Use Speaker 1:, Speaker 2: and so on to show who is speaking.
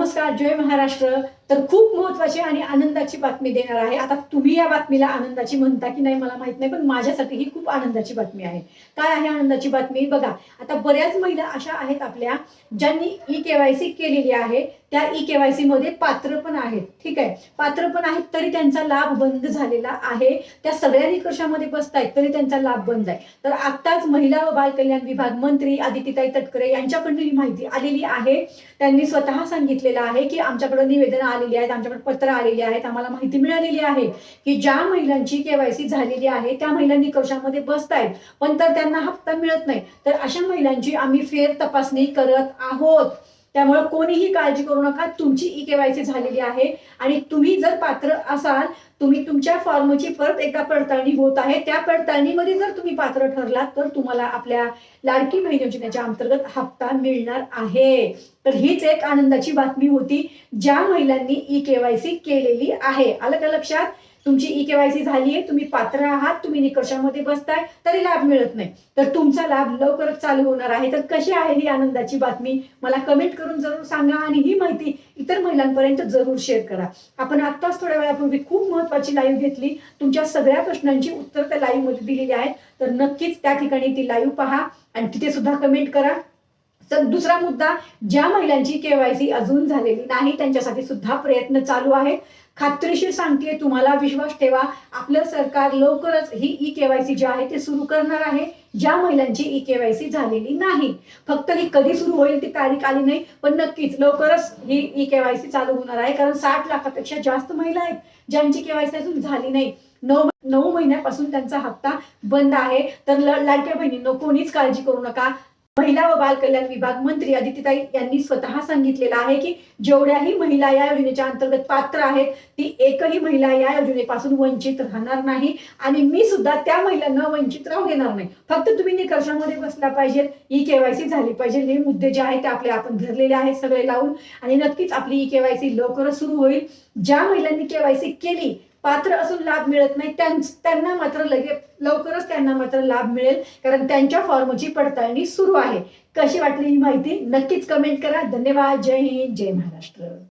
Speaker 1: नमस्कार, जय महाराष्ट्र. तर खूप महत्वाची आणि आनंदाची बातमी देणार आहे. आता तुम्ही या बातमीला आनंदाची म्हणता की नाही मला माहित नाही, पण माझ्यासाठी ही खूप आनंदाची बातमी आहे. काय आहे आनंदाची बातमी? बघा, आता बऱ्याच महिला अशा आहेत आपल्या ज्यांनी ई-केवायसी केलेली आहे. त्या ई-केवायसी मध्ये पात्र पण आहेत. ठीक आहे, पात्र पण आहेत तरी त्यांचा लाभ बंद झालेला आहे. त्या सगळ्या निकषामध्ये बसतायत तरी त्यांचा लाभ बंद आहे. तर आत्ताच महिला व बाल कल्याण विभाग मंत्री आदितीताई तटकरे यांच्याकडून ही माहिती आलेली आहे. त्यांनी स्वतः सांगितलेलं आहे की आमच्याकडे निवेदन आलेली आहेत, आमच्याकडे पत्र आलेली आहेत, आम्हाला माहिती मिळालेली आहे की ज्या महिलांची केवायसी झालेली आहे त्या महिला निकषामध्ये बसतायत पण तर त्यांना हप्ता मिळत नाही. तर अशा महिलांची आम्ही फेर तपासणी करत आहोत. त्यामुळे कोणीही काळजी करू नका. तुमची ई-केवायसी झालेली आहे आणि तुम्ही जर पात्र असाल, तुम्ही तुमच्या फॉर्मची परत एकदा पडताळणी होत आहे. त्या पडताळणीमध्ये जर तुम्ही पात्र ठरलात तर तुम्हाला आपल्या लाडकी बहीण योजनेच्या अंतर्गत हप्ता मिळणार आहे. तर हीच एक आनंदाची बातमी होती ज्या महिलांनी ई-केवायसी केलेली आहे. आलं का लक्षात? तुमची ई-केवायसी झाली आहे, तुम्ही पात्र आहात, तुम्ही निकषामध्ये बसताय तरी लाभ मिळत नाही, तर तुमचा लाभ लवकरच चालू होणार आहे. तर कशी आहे ही आनंदाची बातमी मला कमेंट करून जरूर सांगा आणि ही माहिती इतर महिलांपर्यंत जरूर शेअर करा. आपण आत्ताच थोड्या वेळापूर्वी खूप महत्वाची लाईव्ह घेतली. तुमच्या सगळ्या प्रश्नांची उत्तर त्या लाईव्ह मध्ये दिलेली आहेत. तर नक्कीच त्या ठिकाणी ती लाईव्ह पहा आणि तिथे सुद्धा कमेंट करा. तर दुसरा मुद्दा, ज्या महिलांची केवायसी अजून झालेली नाही त्यांच्यासाठी सुद्धा प्रयत्न चालू आहेत. खात्रीशीर सांगते, तुम्हाला विश्वास ठेवा, आपलं सरकार लवकरच ही ई-केवायसी जी आहे ते सुरू करणार आहे. ज्या महिलांची ई-केवायसी झालेली नाही, फक्त ही कधी सुरू होईल ती तारीख आली नाही, पण नक्कीच लवकरच ही ई-केवायसी चालू होणार आहे. कारण 60 लाखापेक्षा जास्त महिला आहेत ज्यांची केवायसी अजून झाली नाही. 9 महिन्यापासून त्यांचा हप्ता बंद आहे. तर लाडक्या बहिणींनो, कोणीच काळजी करू नका. महिला व बाल कल्याण विभाग मंत्री आदितीताई यांनी स्वतः सांगितलेलं आहे की जेवढ्याही महिला या योजनेच्या अंतर्गत पात्र आहेत ती एकही महिला या योजनेपासून वंचित राहणार नाही आणि मी सुद्धा त्या महिलांना वंचित राहू देणार नाही. फक्त तुम्ही निकषामध्ये बसला पाहिजे, ई-केवायसी झाली पाहिजे. हे मुद्दे जे आहेत ते आपले आपण धरलेले आहेत सगळे लावून आणि नक्कीच आपली ई-केवायसी लवकरच सुरू होईल. ज्या महिलांनी केवायसी केली, पात्र असून लाभ मिळत नाही, त्यांना मात्र लवकरच त्यांना मात्र लाभ मिळेल, कारण त्यांच्या फॉर्मची पडताळणी सुरू आहे. कशी वाटली ही माहिती नक्कीच कमेंट करा. धन्यवाद. जय हिंद, जय महाराष्ट्र.